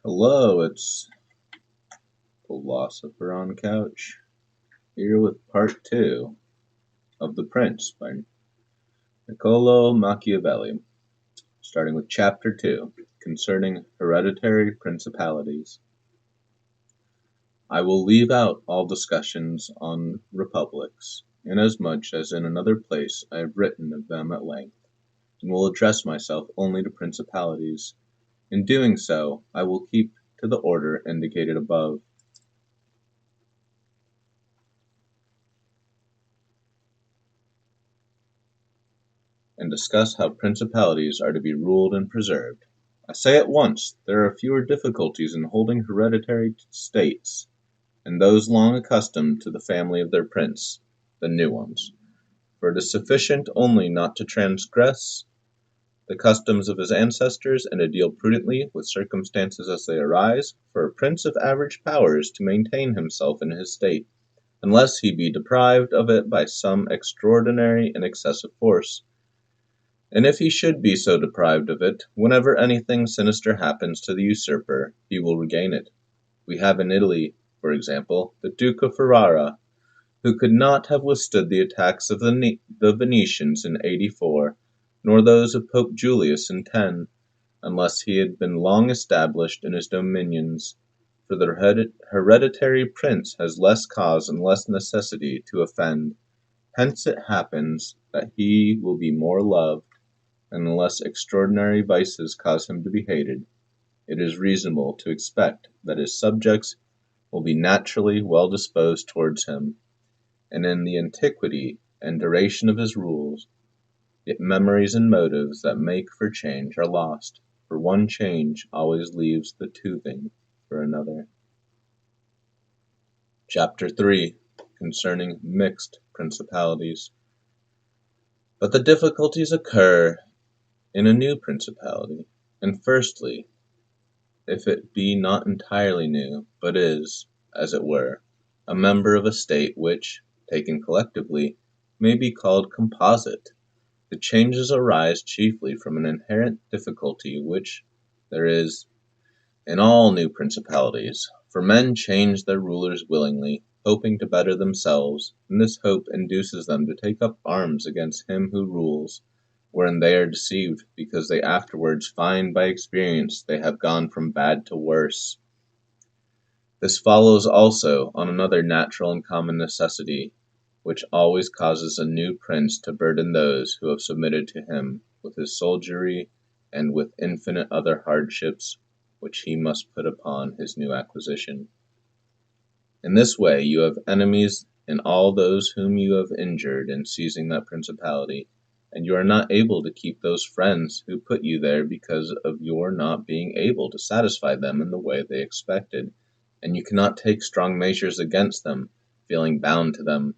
Hello, it's Philosopher on Couch, here with part 2 of The Prince by Niccolo Machiavelli, starting with chapter 2, concerning hereditary principalities. I will leave out all discussions on republics, inasmuch as in another place I have written of them at length, and will address myself only to principalities. In doing so, I will keep to the order indicated above. And discuss how principalities are to be ruled and preserved. I say at once, there are fewer difficulties in holding hereditary states, and those long accustomed to the family of their prince, than new ones. For it is sufficient only not to transgress the customs of his ancestors, and to deal prudently with circumstances as they arise, for a prince of average powers to maintain himself in his state, unless he be deprived of it by some extraordinary and excessive force. And if he should be so deprived of it, whenever anything sinister happens to the usurper, he will regain it. We have in Italy, for example, the Duke of Ferrara, who could not have withstood the attacks of the Venetians in 84, nor those of Pope Julius in 10, unless he had been long established in his dominions, for the hereditary prince has less cause and less necessity to offend. Hence it happens that he will be more loved, and unless extraordinary vices cause him to be hated, it is reasonable to expect that his subjects will be naturally well disposed towards him, and in the antiquity and duration of his rules, yet memories and motives that make for change are lost, for one change always leaves the toothing for another. Chapter 3, concerning mixed principalities. But the difficulties occur in a new principality, and firstly, if it be not entirely new, but is, as it were, a member of a state which, taken collectively, may be called composite, the changes arise chiefly from an inherent difficulty which there is in all new principalities, for men change their rulers willingly, hoping to better themselves, and this hope induces them to take up arms against him who rules, wherein they are deceived, because they afterwards find by experience they have gone from bad to worse. This follows also on another natural and common necessity, which always causes a new prince to burden those who have submitted to him with his soldiery and with infinite other hardships which he must put upon his new acquisition. In this way you have enemies in all those whom you have injured in seizing that principality, and you are not able to keep those friends who put you there because of your not being able to satisfy them in the way they expected, and you cannot take strong measures against them, feeling bound to them.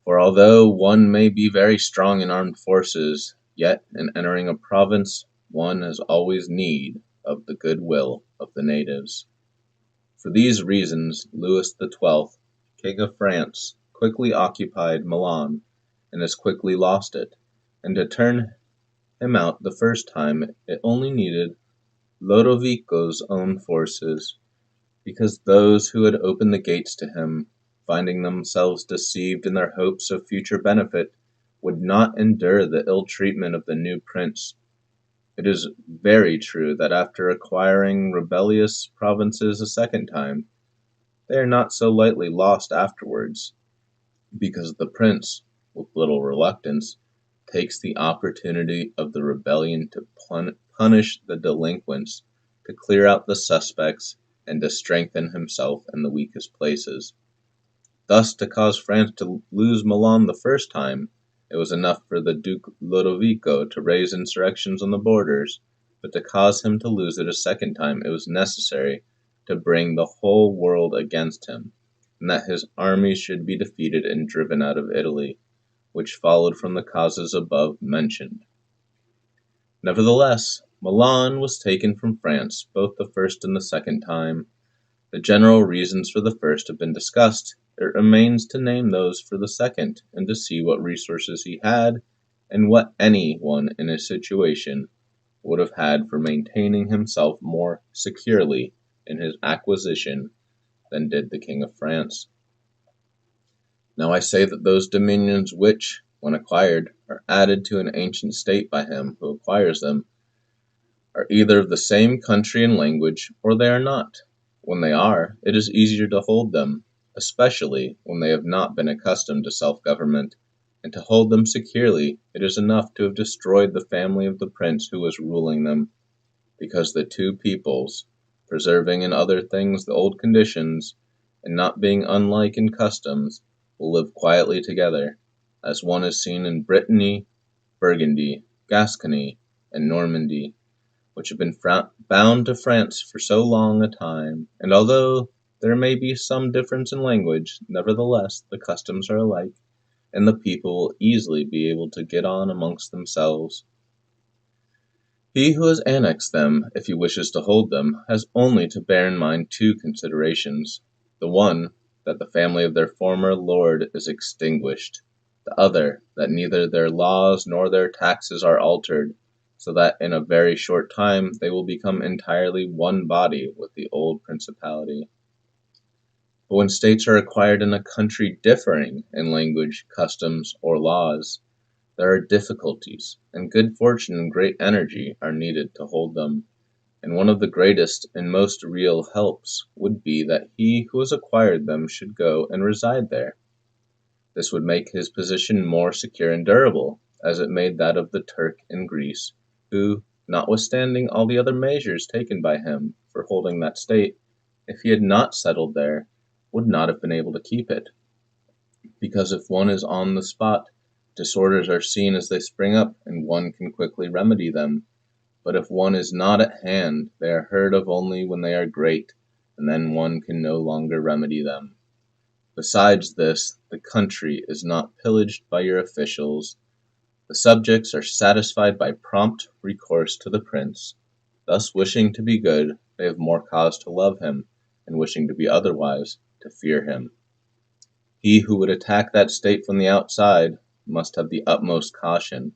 For although one may be very strong in armed forces, yet in entering a province one has always need of the good will of the natives. For these reasons Louis XII, King of France, quickly occupied Milan, and as quickly lost it, and to turn him out the first time it only needed Lodovico's own forces, because those who had opened the gates to him, finding themselves deceived in their hopes of future benefit, would not endure the ill treatment of the new prince. It is very true that after acquiring rebellious provinces a second time, they are not so lightly lost afterwards, because the prince, with little reluctance, takes the opportunity of the rebellion to punish the delinquents, to clear out the suspects, and to strengthen himself in the weakest places. Thus, to cause France to lose Milan the first time, it was enough for the Duke Lodovico to raise insurrections on the borders, but to cause him to lose it a second time it was necessary to bring the whole world against him, and that his armies should be defeated and driven out of Italy, which followed from the causes above mentioned. Nevertheless, Milan was taken from France both the first and the second time. The general reasons for the first have been discussed. It remains to name those for the second, and to see what resources he had, and what any one in his situation would have had for maintaining himself more securely in his acquisition than did the King of France. Now I say that those dominions which, when acquired, are added to an ancient state by him who acquires them, are either of the same country and language, or they are not. When they are, it is easier to hold them, especially when they have not been accustomed to self-government, and to hold them securely it is enough to have destroyed the family of the prince who was ruling them, because the two peoples, preserving in other things the old conditions, and not being unlike in customs, will live quietly together, as one is seen in Brittany, Burgundy, Gascony, and Normandy, which have been bound to France for so long a time, and although there may be some difference in language, nevertheless the customs are alike, and the people will easily be able to get on amongst themselves. He who has annexed them, if he wishes to hold them, has only to bear in mind two considerations: the one, that the family of their former lord is extinguished; the other, that neither their laws nor their taxes are altered, so that in a very short time they will become entirely one body with the old principality. But when states are acquired in a country differing in language, customs, or laws, there are difficulties, and good fortune and great energy are needed to hold them, and one of the greatest and most real helps would be that he who has acquired them should go and reside there. This would make his position more secure and durable, as it made that of the Turk in Greece, who, notwithstanding all the other measures taken by him for holding that state, if he had not settled there, would not have been able to keep it, because if one is on the spot, disorders are seen as they spring up, and one can quickly remedy them; but if one is not at hand, they are heard of only when they are great, and then one can no longer remedy them. Besides this, the country is not pillaged by your officials. The subjects are satisfied by prompt recourse to the prince. Thus wishing to be good, they have more cause to love him, and wishing to be otherwise, to fear him. He who would attack that state from the outside must have the utmost caution.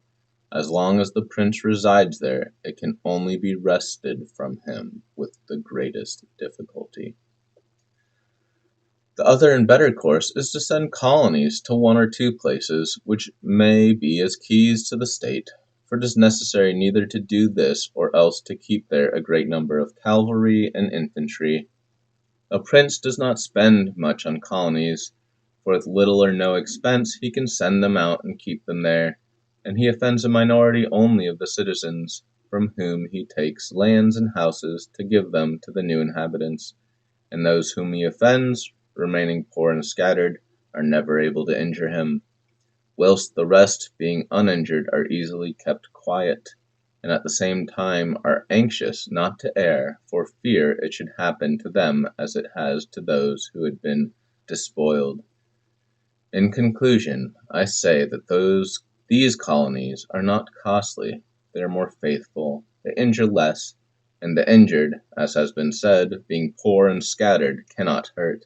As long as the prince resides there, it can only be wrested from him with the greatest difficulty. The other and better course is to send colonies to one or two places which may be as keys to the state, for it is necessary neither to do this or else to keep there a great number of cavalry and infantry. A prince does not spend much on colonies, for with little or no expense he can send them out and keep them there, and he offends a minority only of the citizens, from whom he takes lands and houses to give them to the new inhabitants, and those whom he offends, remaining poor and scattered, are never able to injure him, whilst the rest, being uninjured, are easily kept quiet, and at the same time are anxious not to err, for fear it should happen to them as it has to those who had been despoiled. In conclusion, I say that these colonies are not costly, they are more faithful, they injure less, and the injured, as has been said, being poor and scattered, cannot hurt.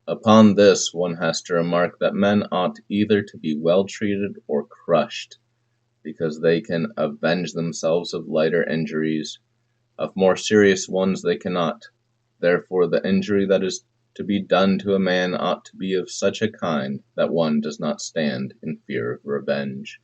Upon this one has to remark that men ought either to be well treated or crushed, because they can avenge themselves of lighter injuries; of more serious ones they cannot. Therefore the injury that is to be done to a man ought to be of such a kind that one does not stand in fear of revenge.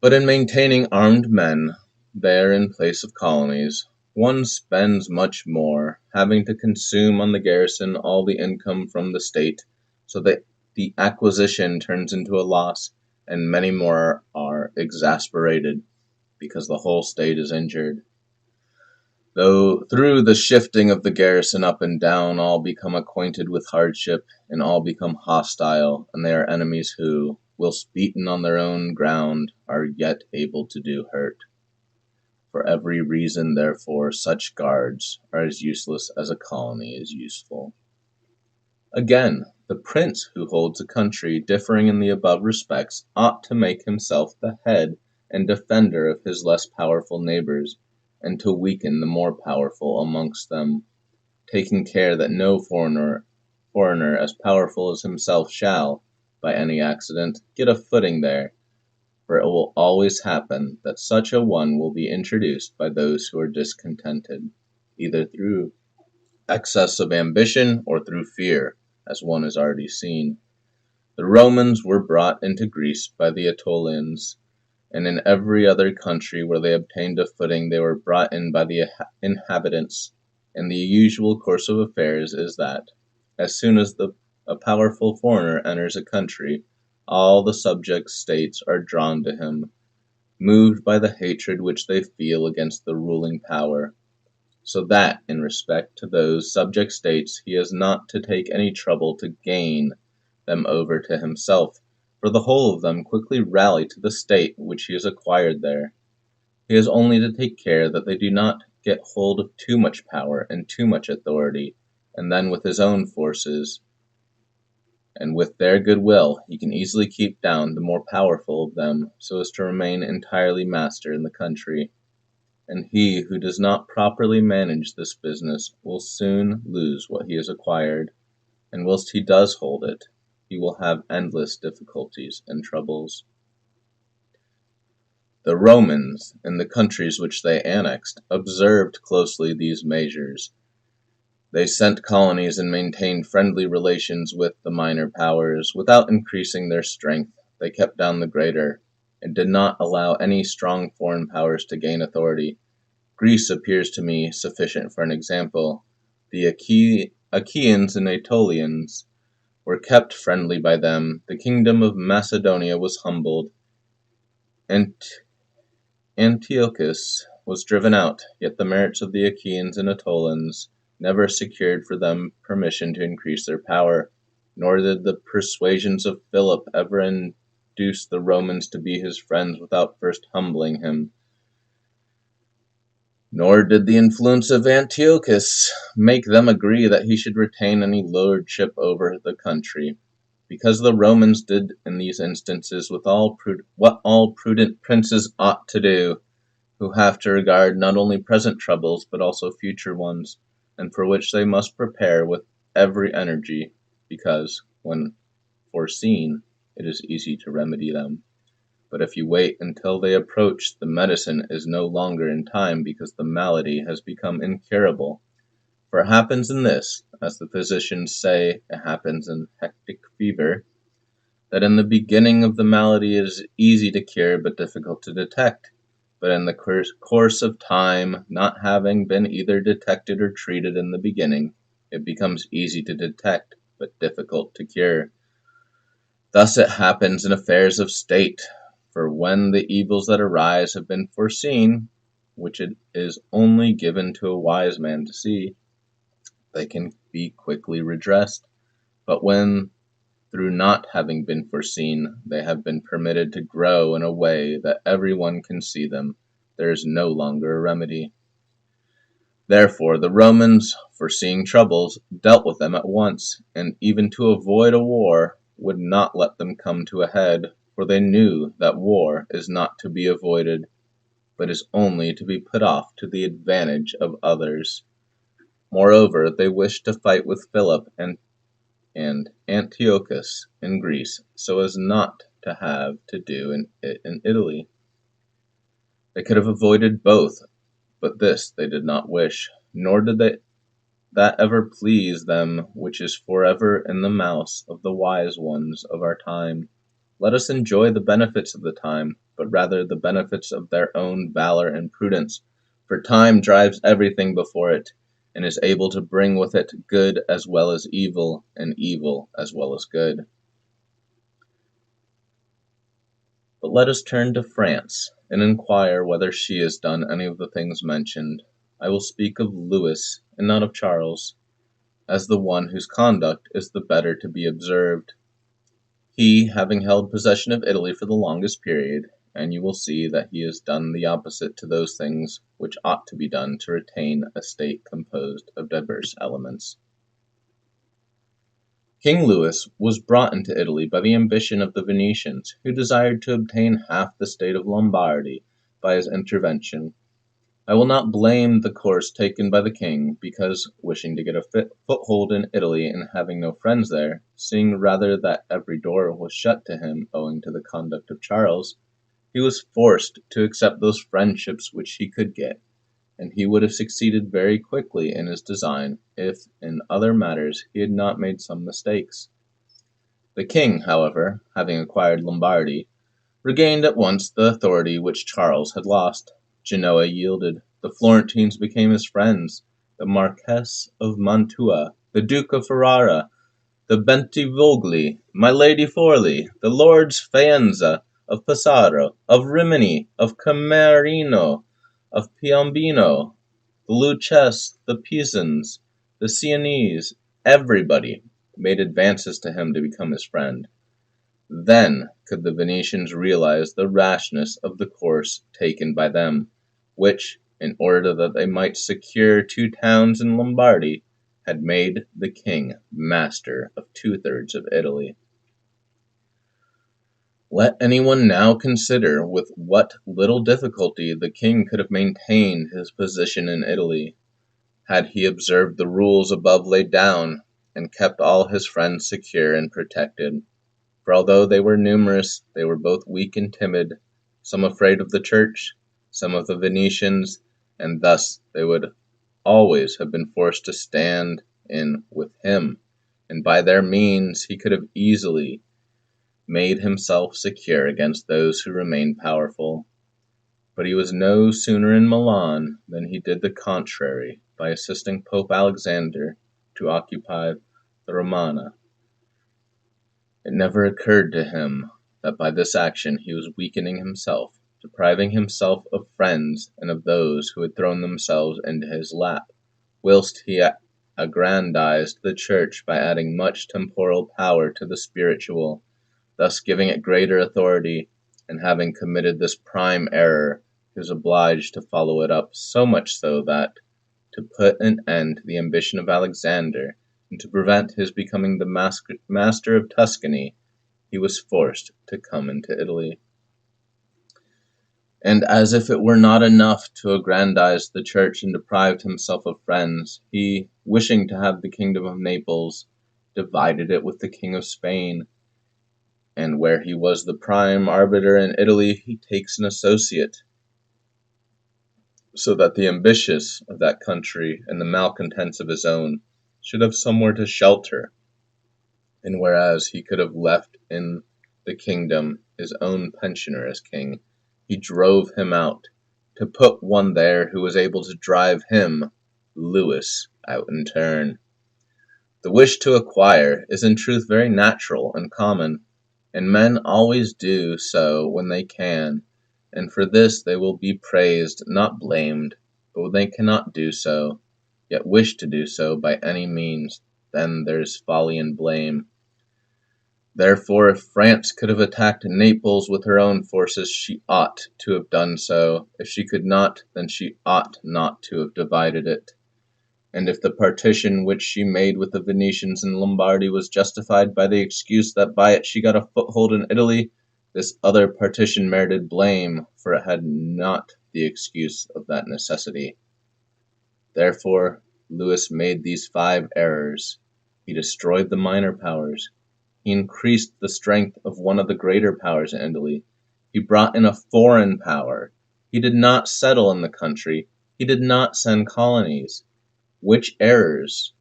But in maintaining armed men there in place of colonies, one spends much more, having to consume on the garrison all the income from the state, so that the acquisition turns into a loss, and many more are exasperated, because the whole state is injured. Though through the shifting of the garrison up and down, all become acquainted with hardship, and all become hostile, and they are enemies who, whilst beaten on their own ground, are yet able to do hurt. For every reason, therefore, such guards are as useless as a colony is useful. Again, the prince who holds a country differing in the above respects ought to make himself the head and defender of his less powerful neighbors, and to weaken the more powerful amongst them, taking care that no foreigner as powerful as himself shall, by any accident, get a footing there, for it will always happen that such a one will be introduced by those who are discontented, either through excess of ambition or through fear, as one has already seen. The Romans were brought into Greece by the Aetolians, and in every other country where they obtained a footing they were brought in by the inhabitants, and the usual course of affairs is that, as soon as a powerful foreigner enters a country, all the subject states are drawn to him, moved by the hatred which they feel against the ruling power, so that, in respect to those subject states, he has not to take any trouble to gain them over to himself, for the whole of them quickly rally to the state which he has acquired there. He has only to take care that they do not get hold of too much power and too much authority, and then with his own forces, and with their good will, he can easily keep down the more powerful of them, so as to remain entirely master in the country. And he who does not properly manage this business will soon lose what he has acquired, and whilst he does hold it, he will have endless difficulties and troubles. The Romans, in the countries which they annexed, observed closely these measures. They sent colonies and maintained friendly relations with the minor powers. Without increasing their strength, they kept down the greater, and did not allow any strong foreign powers to gain authority. Greece appears to me sufficient for an example. The Achaeans and Aetolians were kept friendly by them. The kingdom of Macedonia was humbled. Antiochus was driven out, yet the merits of the Achaeans and Aetolians never secured for them permission to increase their power, nor did the persuasions of Philip ever induce the Romans to be his friends without first humbling him. Nor did the influence of Antiochus make them agree that he should retain any lordship over the country, because the Romans did in these instances what all prudent princes ought to do, who have to regard not only present troubles but also future ones, and for which they must prepare with every energy, because, when foreseen, it is easy to remedy them. But if you wait until they approach, the medicine is no longer in time, because the malady has become incurable. For it happens in this, as the physicians say it happens in hectic fever, that in the beginning of the malady it is easy to cure but difficult to detect, but in the course of time, not having been either detected or treated in the beginning, it becomes easy to detect but difficult to cure. Thus it happens in affairs of state, for when the evils that arise have been foreseen, which it is only given to a wise man to see, they can be quickly redressed. But when, through not having been foreseen, they have been permitted to grow in a way that every one can see them, there is no longer a remedy. Therefore the Romans, foreseeing troubles, dealt with them at once, and even to avoid a war, would not let them come to a head, for they knew that war is not to be avoided, but is only to be put off to the advantage of others. Moreover, they wished to fight with Philip and Antiochus in Greece, so as not to have to do in Italy. They could have avoided both, but this they did not wish, nor did that ever please them which is forever in the mouth of the wise ones of our time. Let us enjoy the benefits of the time, but rather the benefits of their own valor and prudence, for time drives everything before it, and is able to bring with it good as well as evil, and evil as well as good. But let us turn to France, and inquire whether she has done any of the things mentioned. I will speak of Louis, and not of Charles, as the one whose conduct is the better to be observed. He, having held possession of Italy for the longest period, and you will see that he has done the opposite to those things which ought to be done to retain a state composed of diverse elements. King Louis was brought into Italy by the ambition of the Venetians, who desired to obtain half the state of Lombardy by his intervention. I will not blame the course taken by the king, because, wishing to get a foothold in Italy and having no friends there, seeing rather that every door was shut to him owing to the conduct of Charles, he was forced to accept those friendships which he could get, and he would have succeeded very quickly in his design if in other matters he had not made some mistakes. The king, however, having acquired Lombardy, regained at once the authority which Charles had lost. Genoa yielded. The Florentines became his friends. The Marquess of Mantua, the Duke of Ferrara, the Bentivogli, my Lady Forlì, the Lords Faenza, of Pesaro, of Rimini, of Camerino, of Piombino, the Lucchese, the Pisans, the Sienese, everybody made advances to him to become his friend. Then could the Venetians realize the rashness of the course taken by them, which, in order that they might secure 2 towns in Lombardy, had made the king master of 2/3 of Italy. Let anyone now consider with what little difficulty the king could have maintained his position in Italy, had he observed the rules above laid down, and kept all his friends secure and protected. For although they were numerous, they were both weak and timid, some afraid of the church, some of the Venetians, and thus they would always have been forced to stand in with him, and by their means he could have easily made himself secure against those who remained powerful. But he was no sooner in Milan than he did the contrary by assisting Pope Alexander to occupy the Romana. It never occurred to him that by this action he was weakening himself, depriving himself of friends and of those who had thrown themselves into his lap, whilst he aggrandized the Church by adding much temporal power to the spiritual, thus giving it greater authority, and having committed this prime error, he was obliged to follow it up, so much so that, to put an end to the ambition of Alexander, and to prevent his becoming the master of Tuscany, he was forced to come into Italy. And as if it were not enough to aggrandize the church and deprived himself of friends, he, wishing to have the kingdom of Naples, divided it with the king of Spain, and where he was the prime arbiter in Italy, he takes an associate, so that the ambitious of that country and the malcontents of his own should have somewhere to shelter, and whereas he could have left in the kingdom his own pensioner as king, he drove him out, to put one there who was able to drive him, Louis, out in turn. The wish to acquire is in truth very natural and common, and men always do so when they can, and for this they will be praised, not blamed. But when they cannot do so, yet wish to do so by any means, then there is folly and blame. Therefore, if France could have attacked Naples with her own forces, she ought to have done so. If she could not, then she ought not to have divided it. And if the partition which she made with the Venetians in Lombardy was justified by the excuse that by it she got a foothold in Italy, this other partition merited blame, for it had not the excuse of that necessity. Therefore, Louis made these 5 errors. He destroyed the minor powers. He increased the strength of one of the greater powers in Italy. He brought in a foreign power. He did not settle in the country. He did not send colonies. Which errors,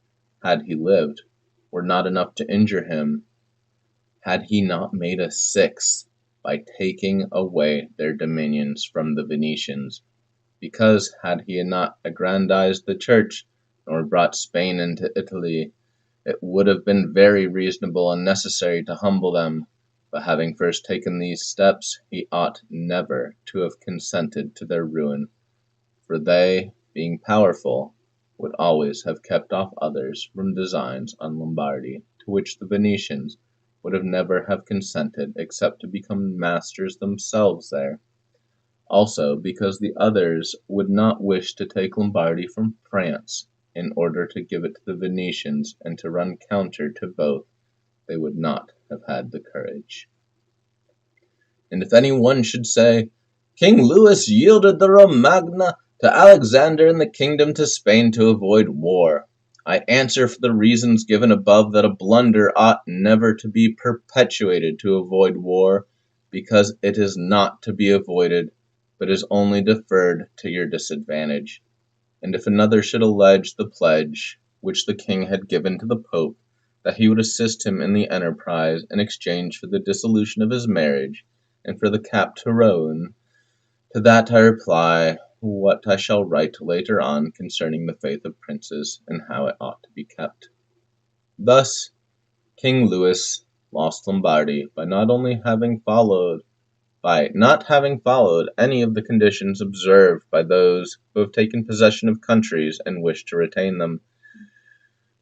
had he lived, were not enough to injure him, had he not made a 6th by taking away their dominions from the Venetians, because had he not aggrandized the church, nor brought Spain into Italy, it would have been very reasonable and necessary to humble them, but having first taken these steps, he ought never to have consented to their ruin, for they, being powerful, would always have kept off others from designs on Lombardy, to which the Venetians would have never have consented except to become masters themselves there. Also because the others would not wish to take Lombardy from France in order to give it to the Venetians, and to run counter to both they would not have had the courage. And if any one should say, King Louis yielded the Romagna to Alexander and the kingdom to Spain to avoid war, I answer for the reasons given above that a blunder ought never to be perpetuated to avoid war, because it is not to be avoided, but is only deferred to your disadvantage. And if another should allege the pledge which the king had given to the Pope, that he would assist him in the enterprise in exchange for the dissolution of his marriage and for the cap to Rouen, to that I reply what I shall write later on concerning the faith of princes and how it ought to be kept. Thus King Louis lost Lombardy by not having followed any of the conditions observed by those who have taken possession of countries and wish to retain them.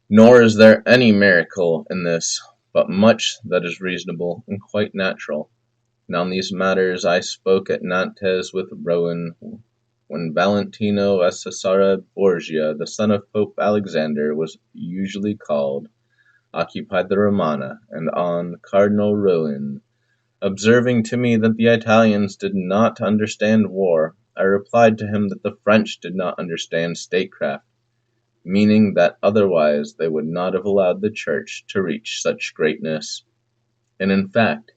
Nor is there any miracle in this, but much that is reasonable and quite natural. And on these matters I spoke at Nantes with Rouen, when Valentino of Cesarea Borgia, the son of Pope Alexander, was usually called, occupied the Romana, and on Cardinal Rouen observing to me that the Italians did not understand war, I replied to him that the French did not understand statecraft, meaning that otherwise they would not have allowed the Church to reach such greatness. And in fact,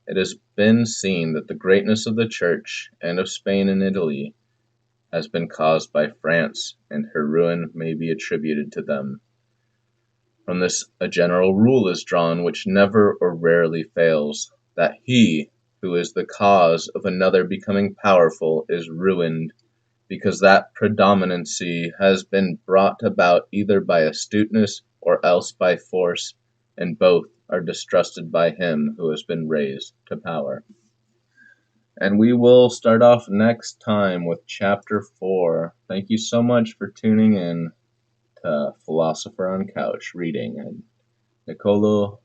it has been seen that the greatness of the Church and of Spain and Italy has been caused by France, and her ruin may be attributed to them. From this a general rule is drawn which never or rarely fails, that he who is the cause of another becoming powerful is ruined, because that predominancy has been brought about either by astuteness or else by force, and both are distrusted by him who has been raised to power. And we will start off next time with Chapter 4. Thank you so much for tuning in to Philosopher on Couch reading, and Nicolo